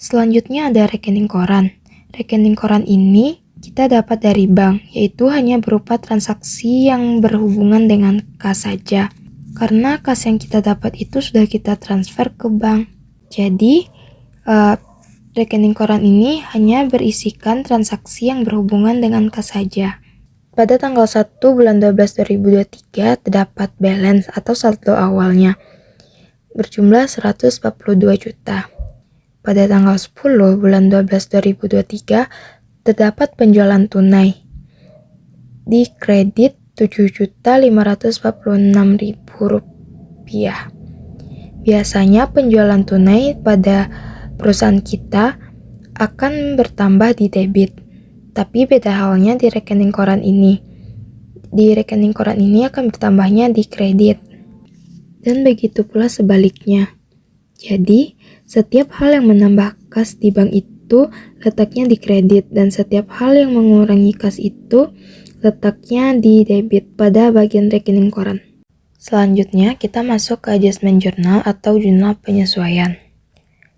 Selanjutnya ada rekening koran. Rekening koran ini kita dapat dari bank, yaitu hanya berupa transaksi yang berhubungan dengan kas saja. Karena kas yang kita dapat itu sudah kita transfer ke bank. Jadi, rekening koran ini hanya berisikan transaksi yang berhubungan dengan kas saja. Pada tanggal 1 bulan 12 2023 terdapat balance atau saldo awalnya berjumlah 142 juta. Pada tanggal 10 bulan 12 2023 terdapat penjualan tunai di kredit Rp7.546.000. Biasanya penjualan tunai pada perusahaan kita akan bertambah di debit. Tapi beda halnya di rekening koran ini. Di rekening koran ini akan bertambahnya di kredit. Dan begitu pula sebaliknya. Jadi, setiap hal yang menambah kas di bank itu letaknya di kredit, dan setiap hal yang mengurangi kas itu letaknya di debit pada bagian rekening koran. Selanjutnya, kita masuk ke adjustment journal atau jurnal penyesuaian.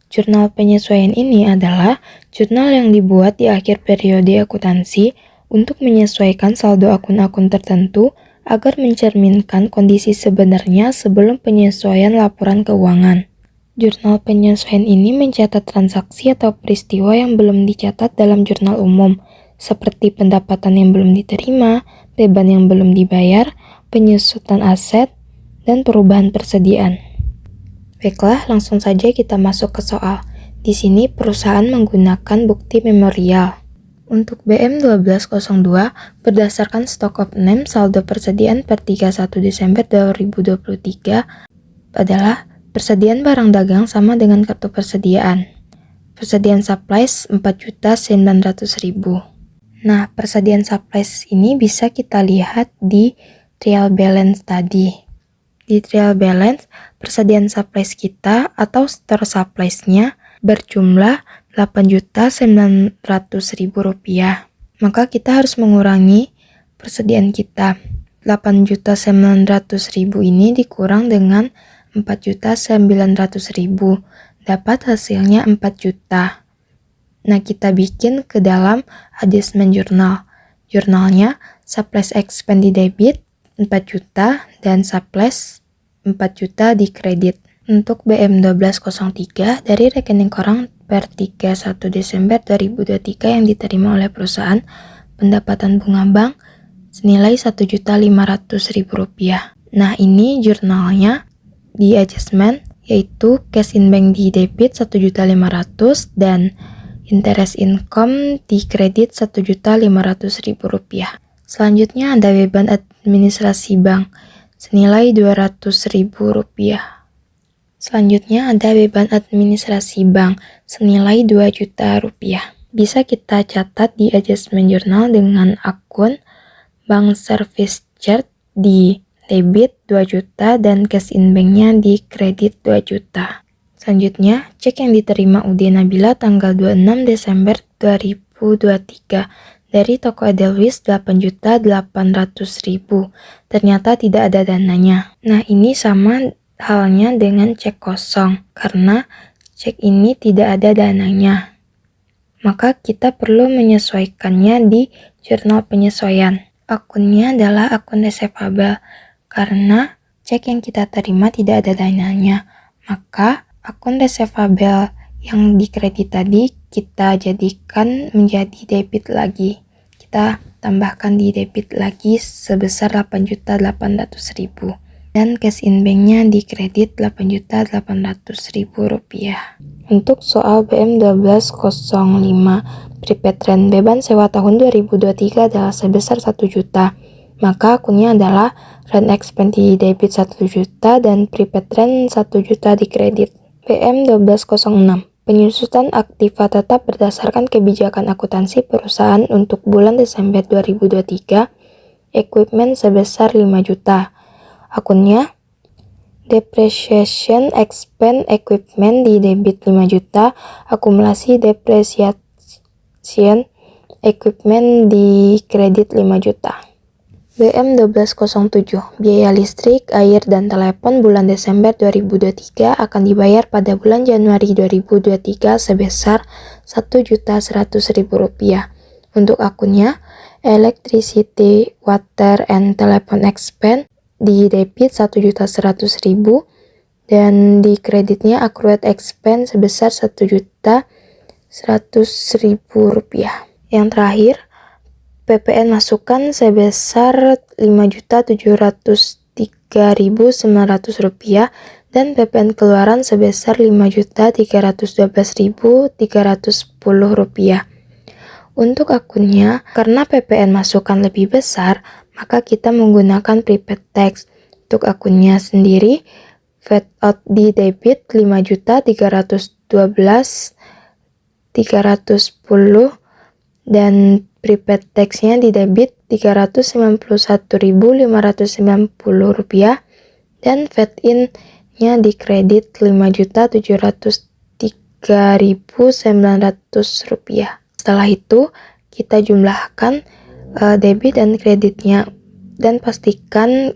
Jurnal penyesuaian ini adalah jurnal yang dibuat di akhir periode akuntansi untuk menyesuaikan saldo akun-akun tertentu agar mencerminkan kondisi sebenarnya sebelum penyesuaian laporan keuangan. Jurnal penyesuaian ini mencatat transaksi atau peristiwa yang belum dicatat dalam jurnal umum, seperti pendapatan yang belum diterima, beban yang belum dibayar, penyusutan aset, dan perubahan persediaan. Baiklah, langsung saja kita masuk ke soal. Di sini perusahaan menggunakan bukti memorial. Untuk BM1202, berdasarkan stock of name, saldo persediaan per 31 Desember 2023 adalah persediaan barang dagang sama dengan kartu persediaan. Persediaan supplies 4.900.000. Nah, persediaan supplies ini bisa kita lihat di trial balance tadi. Di trial balance, persediaan supplies kita atau store supplies-nya berjumlah Rp8.900.000. Maka kita harus mengurangi persediaan kita. Rp8.900.000 ini dikurang dengan Rp4.900.000. Dapat hasilnya Rp4 juta. Nah, kita bikin ke dalam adjustment journal. Jurnalnya supplies expense di debit 4 juta dan supplies 4 juta di kredit. Untuk BM1203 dari rekening koran per 31 Desember 2023 yang diterima oleh perusahaan, pendapatan bunga bank senilai Rp1.500.000. Nah, ini jurnalnya di adjustment, yaitu cash in bank di debit Rp1.500.000 dan interest income di kredit Rp1.500.000. Selanjutnya ada beban administrasi bank senilai Rp200.000. Selanjutnya ada beban administrasi bank senilai Rp2 juta. Bisa kita catat di adjustment journal dengan akun bank service charge di debit 2 juta dan cash in banknya di kredit 2 juta. Selanjutnya, cek yang diterima UD Nabila tanggal 26 Desember 2023 dari toko Edelweiss 8.800.000. Ternyata tidak ada dananya. Nah, ini sama halnya dengan cek kosong, karena cek ini tidak ada dananya. Maka kita perlu menyesuaikannya di jurnal penyesuaian. Akunnya adalah akun receivable, karena cek yang kita terima tidak ada dananya. Maka akun receivable yang dikredit tadi kita jadikan menjadi debit lagi. Kita tambahkan di debit lagi sebesar Rp8.800.000. Dan cash in banknya di kredit Rp8.800.000. Untuk soal BM1205, prepaid rent beban sewa tahun 2023 adalah sebesar 1 juta. Maka akunnya adalah rent expense di debit 1 juta dan prepaid rent 1 juta di kredit. BM1206, penyusutan aktiva tetap berdasarkan kebijakan akuntansi perusahaan untuk bulan Desember 2023, equipment sebesar 5 juta. Akunnya, depreciation expense equipment di debit 5 juta, akumulasi depreciation equipment di kredit 5 juta. BM1207, biaya listrik, air, dan telepon bulan Desember 2023 akan dibayar pada bulan Januari 2023 sebesar Rp1.100.000. Untuk akunnya, electricity, water, and telephone expense di debit Rp1.100.000 dan di kreditnya accrued expense sebesar Rp1.100.000. Yang terakhir, PPN masukan sebesar Rp5.703.900 dan PPN keluaran sebesar Rp5.312.310. Untuk akunnya, karena PPN masukan lebih besar, maka kita menggunakan prepaid tax. Untuk akunnya sendiri, VAT out di debit Rp5.012.310 dan prepaid tax-nya di debit Rp391.590 dan VAT in-nya di kredit Rp5.703.900. Setelah itu, kita jumlahkan debit dan kreditnya dan pastikan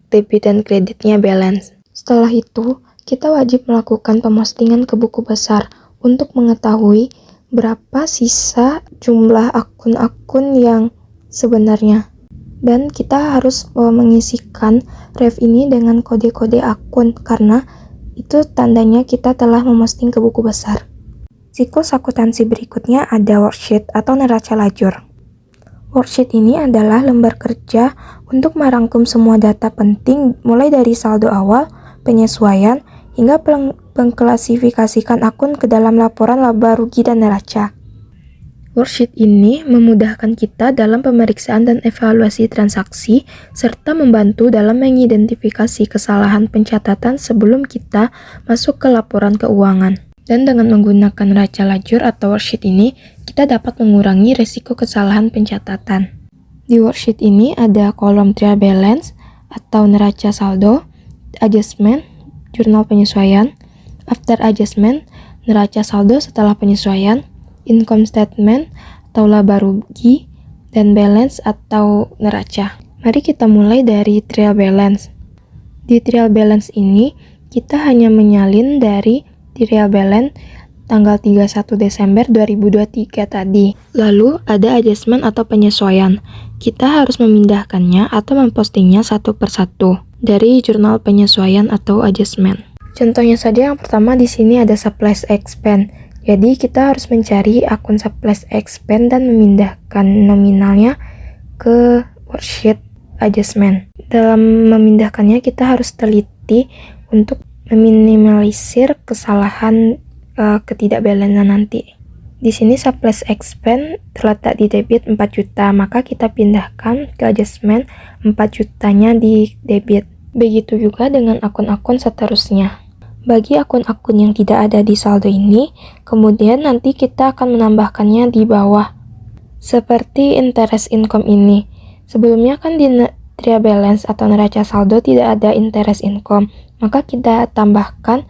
debit dan kreditnya balance. Setelah itu, kita wajib melakukan pemostingan ke buku besar untuk mengetahui berapa sisa jumlah akun-akun yang sebenarnya. Dan kita harus mengisikan ref ini dengan kode-kode akun karena itu tandanya kita telah memosting ke buku besar. Siklus akuntansi berikutnya ada worksheet atau neraca lajur. Worksheet ini adalah lembar kerja untuk merangkum semua data penting mulai dari saldo awal, penyesuaian, hingga mengklasifikasikan akun ke dalam laporan laba rugi dan neraca. Worksheet ini memudahkan kita dalam pemeriksaan dan evaluasi transaksi, serta membantu dalam mengidentifikasi kesalahan pencatatan sebelum kita masuk ke laporan keuangan. Dan dengan menggunakan neraca lajur atau worksheet ini, kita dapat mengurangi risiko kesalahan pencatatan. Di worksheet ini ada kolom trial balance atau neraca saldo, adjustment, jurnal penyesuaian, after adjustment, neraca saldo setelah penyesuaian, income statement atau laba rugi, dan balance atau neraca. Mari kita mulai dari trial balance. Di trial balance ini, kita hanya menyalin dari trial balance tanggal 31 Desember 2023 tadi. Lalu ada adjustment atau penyesuaian. Kita harus memindahkannya atau mempostingnya satu persatu dari jurnal penyesuaian atau adjustment. Contohnya saja yang pertama di sini ada supplies expense. Jadi kita harus mencari akun supplies expense dan memindahkan nominalnya ke worksheet adjustment. Dalam memindahkannya kita harus teliti untuk meminimalisir kesalahan ketidakbalancean nanti. Di sini supplies expense terletak di debit 4 juta, maka kita pindahkan ke adjustment 4 jutanya di debit. Begitu juga dengan akun-akun seterusnya. Bagi akun-akun yang tidak ada di saldo ini, kemudian nanti kita akan menambahkannya di bawah. Seperti interest income ini. Sebelumnya kan di trial balance atau neraca saldo tidak ada interest income, maka kita tambahkan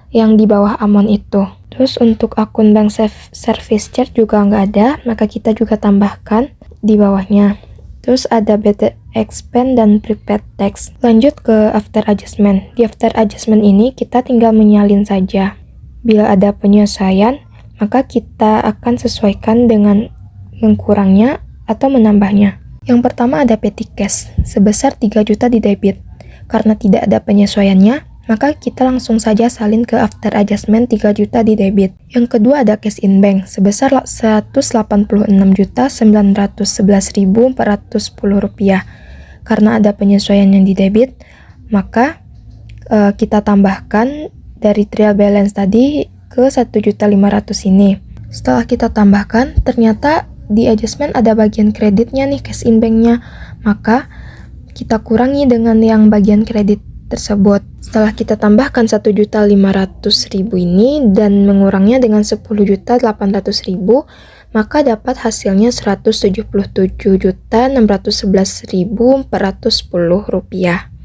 yang di bawah amount itu. Terus untuk akun bank service charge juga nggak ada, maka kita juga tambahkan di bawahnya. Terus ada bad expense dan prepaid tax. Lanjut ke after adjustment. Di after adjustment ini kita tinggal menyalin saja. Bila ada penyesuaian, maka kita akan sesuaikan dengan mengkurangnya atau menambahnya. Yang pertama ada petty cash sebesar 3 juta di debit. Karena tidak ada penyesuaiannya, maka kita langsung saja salin ke after adjustment 3 juta di debit. Yang kedua ada cash in bank sebesar Rp186.911.410. Karena ada penyesuaian yang di debit, maka kita tambahkan dari trial balance tadi ke 1.500.000 ini. Setelah kita tambahkan, ternyata di adjustment ada bagian kreditnya nih, cash in banknya. Maka kita kurangi dengan yang bagian kredit tersebut. Setelah kita tambahkan 1.500.000 ini dan mengurangnya dengan 10.800.000, maka dapat hasilnya Rp177.611.410.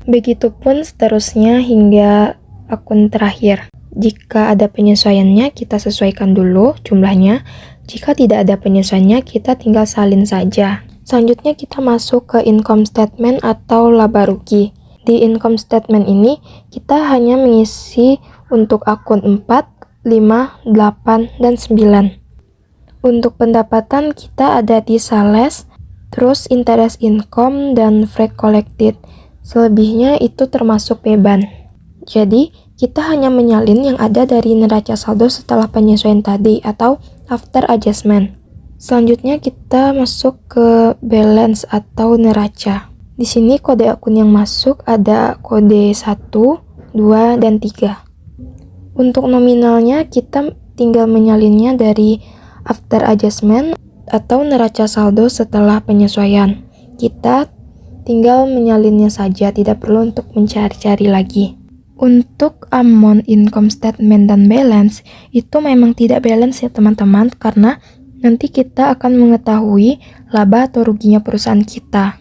Begitupun seterusnya hingga akun terakhir. Jika ada penyesuaiannya, kita sesuaikan dulu jumlahnya. Jika tidak ada penyesuaiannya, kita tinggal salin saja. Selanjutnya kita masuk ke income statement atau laba rugi. Di income statement ini kita hanya mengisi untuk akun 4, 5, 8, dan 9. Untuk pendapatan kita ada di sales, terus interest income, dan free collected. Selebihnya itu termasuk beban. Jadi, kita hanya menyalin yang ada dari neraca saldo setelah penyesuaian tadi atau after adjustment. Selanjutnya kita masuk ke balance atau neraca. Di sini kode akun yang masuk ada kode 1, 2, dan 3. Untuk nominalnya kita tinggal menyalinnya dari after adjustment atau neraca saldo setelah penyesuaian. Kita tinggal menyalinnya saja, tidak perlu untuk mencari-cari lagi. Untuk amount income statement dan balance itu memang tidak balance ya teman-teman, karena nanti kita akan mengetahui laba atau ruginya perusahaan kita.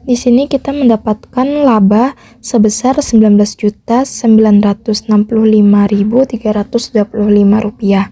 Di sini kita mendapatkan laba sebesar Rp19.965.325.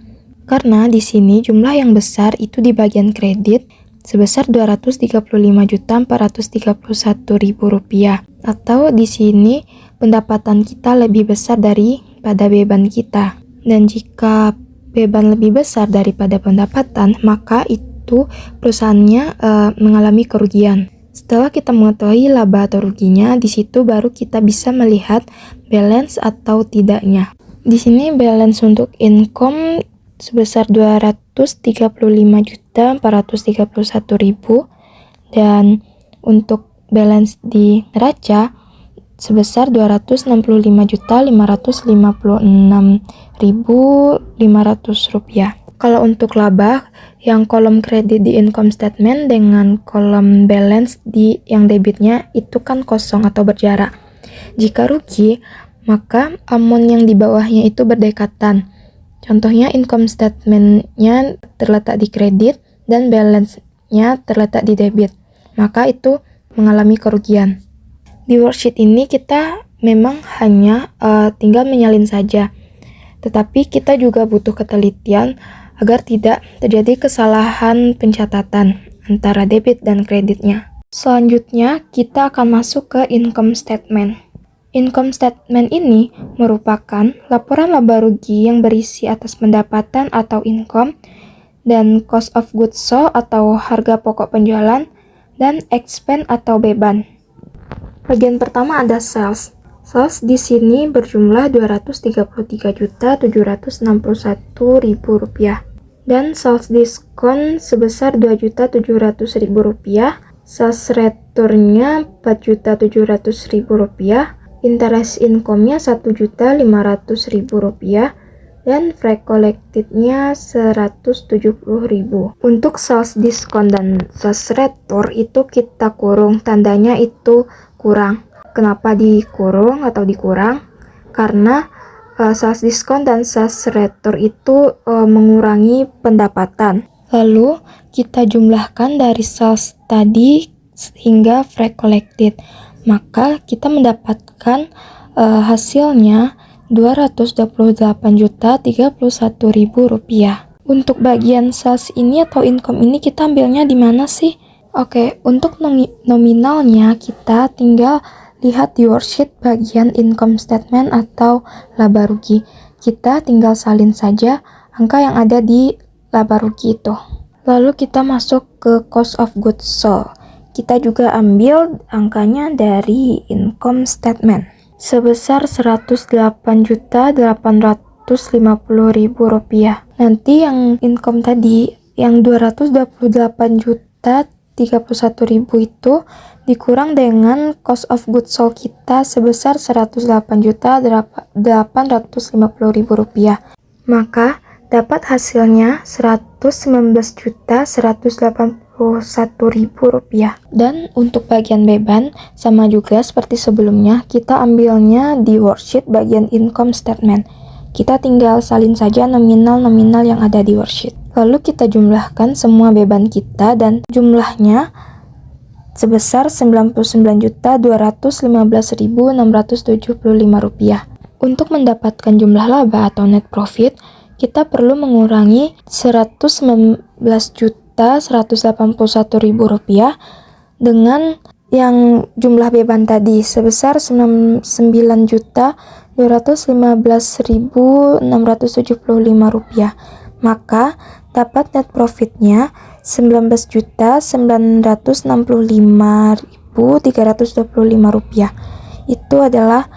Karena di sini jumlah yang besar itu di bagian kredit sebesar Rp235.431.000. Atau di sini pendapatan kita lebih besar daripada beban kita. Dan jika beban lebih besar daripada pendapatan, maka itu perusahaannya mengalami kerugian. Setelah kita mengetahui laba atau ruginya, di situ baru kita bisa melihat balance atau tidaknya. Di sini balance untuk income sebesar Rp235.431.000 dan untuk balance di neraca sebesar Rp265.556.500. Kalau untuk laba, yang kolom kredit di income statement dengan kolom balance di yang debitnya itu kan kosong atau berjarak. Jika rugi, maka amount yang di bawahnya itu berdekatan. Contohnya income statement-nya terletak di kredit dan balance-nya terletak di debit. Maka itu mengalami kerugian. Di worksheet ini kita memang hanya tinggal menyalin saja. Tetapi kita juga butuh ketelitian agar tidak terjadi kesalahan pencatatan antara debit dan kreditnya. Selanjutnya, kita akan masuk ke income statement. Income statement ini merupakan laporan laba rugi yang berisi atas pendapatan atau income dan cost of goods sold atau harga pokok penjualan dan expense atau beban. Bagian pertama ada sales. Sales di sini berjumlah Rp233.761.000 dan sales diskon sebesar Rp2.700.000, sales return-nya Rp4.700.000, interest income-nya Rp1.500.000 dan free collected-nya Rp170.000. Untuk sales diskon dan sales return itu kita kurung, tandanya itu kurang. Kenapa dikurung atau dikurang? Karena sales diskon dan sales return itu mengurangi pendapatan. Lalu kita jumlahkan dari sales tadi hingga free collected. Maka kita mendapatkan hasilnya Rp228.031.000. Untuk bagian sales ini atau income ini kita ambilnya di mana sih? Oke, untuk nominalnya kita tinggal lihat di worksheet bagian income statement atau laba rugi. Kita tinggal salin saja angka yang ada di laba rugi itu. Lalu kita masuk ke cost of goods sold. Kita juga ambil angkanya dari income statement sebesar Rp108.850.000. Nanti yang income tadi yang Rp228.031.000 itu dikurang dengan cost of goods sold kita sebesar Rp108.850.000. Maka dapat hasilnya Rp119.181.000. Dan untuk bagian beban sama juga seperti sebelumnya, kita ambilnya di worksheet bagian income statement. Kita tinggal salin saja nominal-nominal yang ada di worksheet. Lalu kita jumlahkan semua beban kita dan jumlahnya sebesar Rp99.215.675. Untuk mendapatkan jumlah laba atau net profit, kita perlu mengurangi Rp11.181.000 dengan yang jumlah beban tadi sebesar Rp9.215.675. Maka dapat net profitnya Rp19.965.325. Itu adalah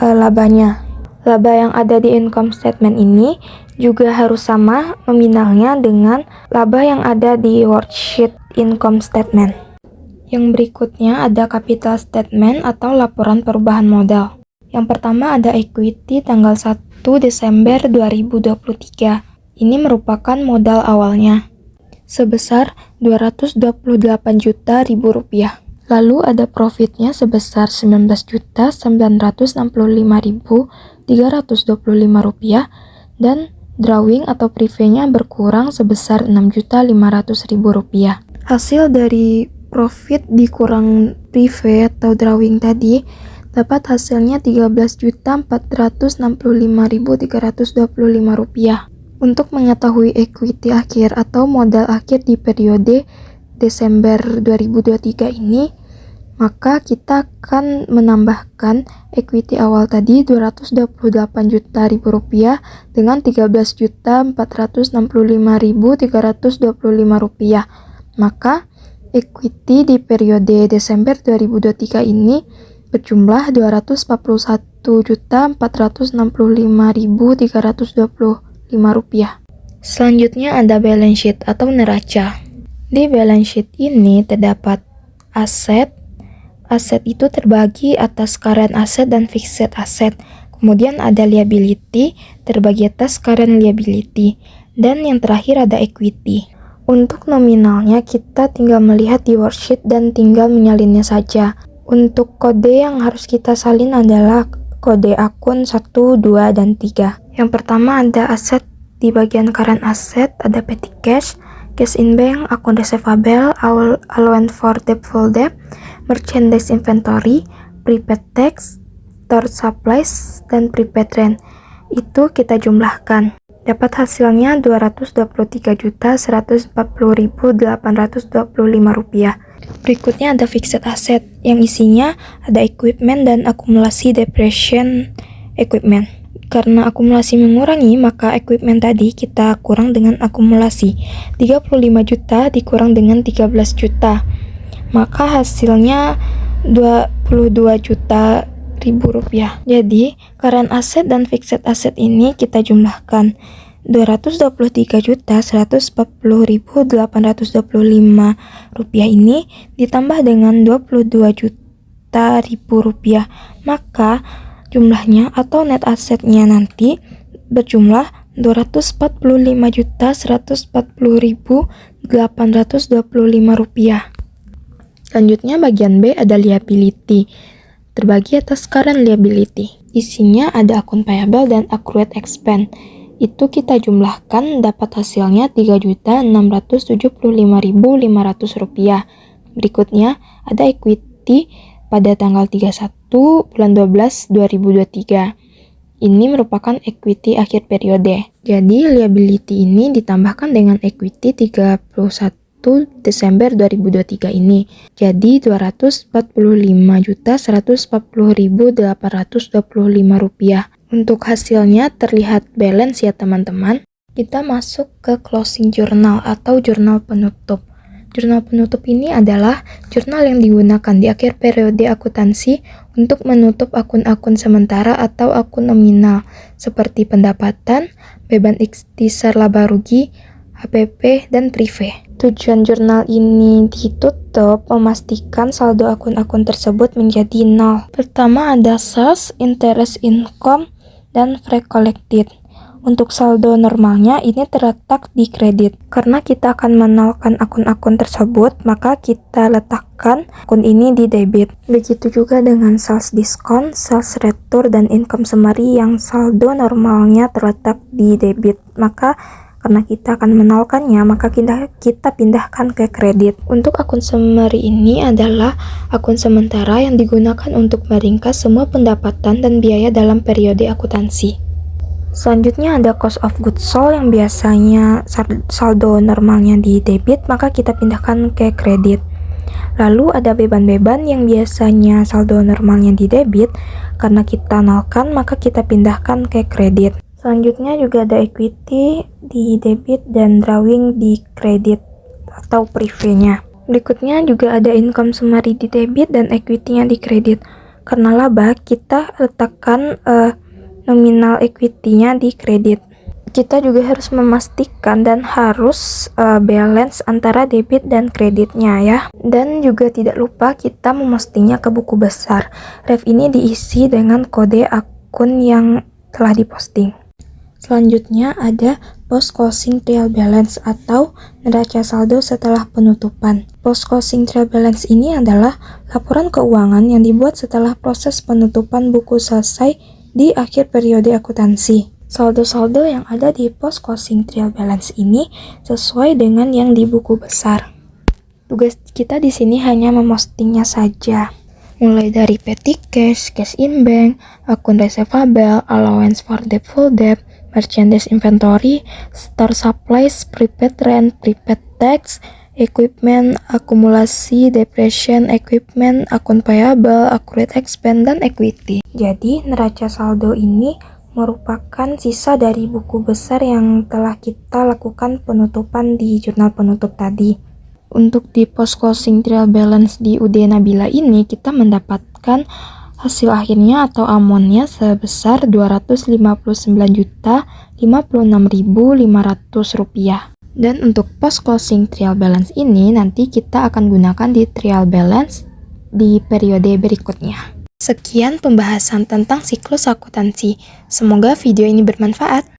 labanya. Laba yang ada di income statement ini juga harus sama nominalnya dengan laba yang ada di worksheet income statement. Yang berikutnya ada capital statement atau laporan perubahan modal. Yang pertama ada equity tanggal 1 Desember 2023. Ini merupakan modal awalnya sebesar Rp228.000.000. Lalu ada profitnya sebesar Rp19.655.325 dan drawing atau preview-nya berkurang sebesar Rp6.500.000. Hasil dari profit dikurang preview atau drawing tadi dapat hasilnya Rp13.465.325. Untuk mengetahui equity akhir atau modal akhir di periode Desember 2023 ini, maka kita akan menambahkan equity awal tadi Rp228.000.000 dengan Rp13.465.325. Maka equity di periode Desember 2023 ini berjumlah Rp241.465.325. Selanjutnya ada balance sheet atau neraca. Di balance sheet ini terdapat aset. Aset itu terbagi atas current asset dan fixed asset. Kemudian ada liability terbagi atas current liability. Dan yang terakhir ada equity. Untuk nominalnya kita tinggal melihat di worksheet dan tinggal menyalinnya saja. Untuk kode yang harus kita salin adalah kode akun 1, 2, dan 3. Yang pertama ada aset di bagian current asset, ada petty cash, cash in bank, akun receivable, allowance for doubtful debt, merchandise inventory, prepaid tax, stored supplies, dan prepaid rent. Itu kita jumlahkan. Dapat hasilnya Rp223.140.825. Berikutnya ada fixed asset yang isinya ada equipment dan akumulasi depreciation equipment. Karena akumulasi mengurangi, maka equipment tadi kita kurang dengan akumulasi. 35 juta dikurang dengan 13 juta. Maka hasilnya 22 juta Rp1.000. Jadi, current asset dan fixed asset ini kita jumlahkan. Rp223.140.825 ini ditambah dengan 22 juta Rp1.000. Maka jumlahnya atau net asetnya nanti berjumlah Rp245.140.825. Selanjutnya bagian B ada liability, terbagi atas current liability. Isinya ada akun payable dan accrued expense. Itu kita jumlahkan dapat hasilnya Rp3.675.500. Berikutnya ada equity pada tanggal 31 bulan 12 2023. Ini merupakan equity akhir periode. Jadi liability ini ditambahkan dengan equity 31 Desember 2023 ini. Jadi Rp245.140.825. Untuk hasilnya terlihat balance ya teman-teman. Kita masuk ke closing journal atau jurnal penutup. Jurnal penutup ini adalah jurnal yang digunakan di akhir periode akuntansi untuk menutup akun-akun sementara atau akun nominal seperti pendapatan, beban ikhtisar laba rugi, HPP, dan prive. Tujuan jurnal ini ditutup memastikan saldo akun-akun tersebut menjadi nol. Pertama ada sales, interest income, dan free collected. Untuk saldo normalnya ini terletak di kredit. Karena kita akan menolkan akun-akun tersebut, maka kita letakkan akun ini di debit. Begitu juga dengan sales discount, sales return, dan income summary yang saldo normalnya terletak di debit. Maka karena kita akan menolkannya, maka kita pindahkan ke kredit. Untuk akun summary ini adalah akun sementara yang digunakan untuk meringkas semua pendapatan dan biaya dalam periode akuntansi. Selanjutnya ada cost of goods sold yang biasanya saldo normalnya di debit, maka kita pindahkan ke kredit. Lalu ada beban-beban yang biasanya saldo normalnya di debit, karena kita nolkan maka kita pindahkan ke kredit. Selanjutnya juga ada equity di debit dan drawing di kredit atau prive-nya. Berikutnya juga ada income summary di debit dan equity-nya di kredit. Karena laba, kita letakkan nominal equity-nya di kredit. Kita juga harus memastikan dan harus balance antara debit dan kreditnya ya. Dan juga tidak lupa kita memostingnya ke buku besar. Ref ini diisi dengan kode akun yang telah diposting. Selanjutnya ada post closing trial balance atau neraca saldo setelah penutupan. Post closing trial balance ini adalah laporan keuangan yang dibuat setelah proses penutupan buku selesai di akhir periode akuntansi. Saldo-saldo yang ada di post closing trial balance ini sesuai dengan yang di buku besar. Tugas kita di sini hanya memostingnya saja. Mulai dari petty cash, cash in bank, akun receivable, allowance for doubtful debt, merchandise inventory, store supplies, prepaid rent, prepaid tax, equipment, akumulasi, depreciation, equipment, akun payable, accrued expense, dan equity. Jadi, neraca saldo ini merupakan sisa dari buku besar yang telah kita lakukan penutupan di jurnal penutup tadi. Untuk di post closing trial balance di UD Nabila ini, kita mendapatkan hasil akhirnya atau amonnya sebesar Rp259.056.500. Dan untuk post closing trial balance ini nanti kita akan gunakan di trial balance di periode berikutnya. Sekian pembahasan tentang siklus akuntansi. Semoga video ini bermanfaat.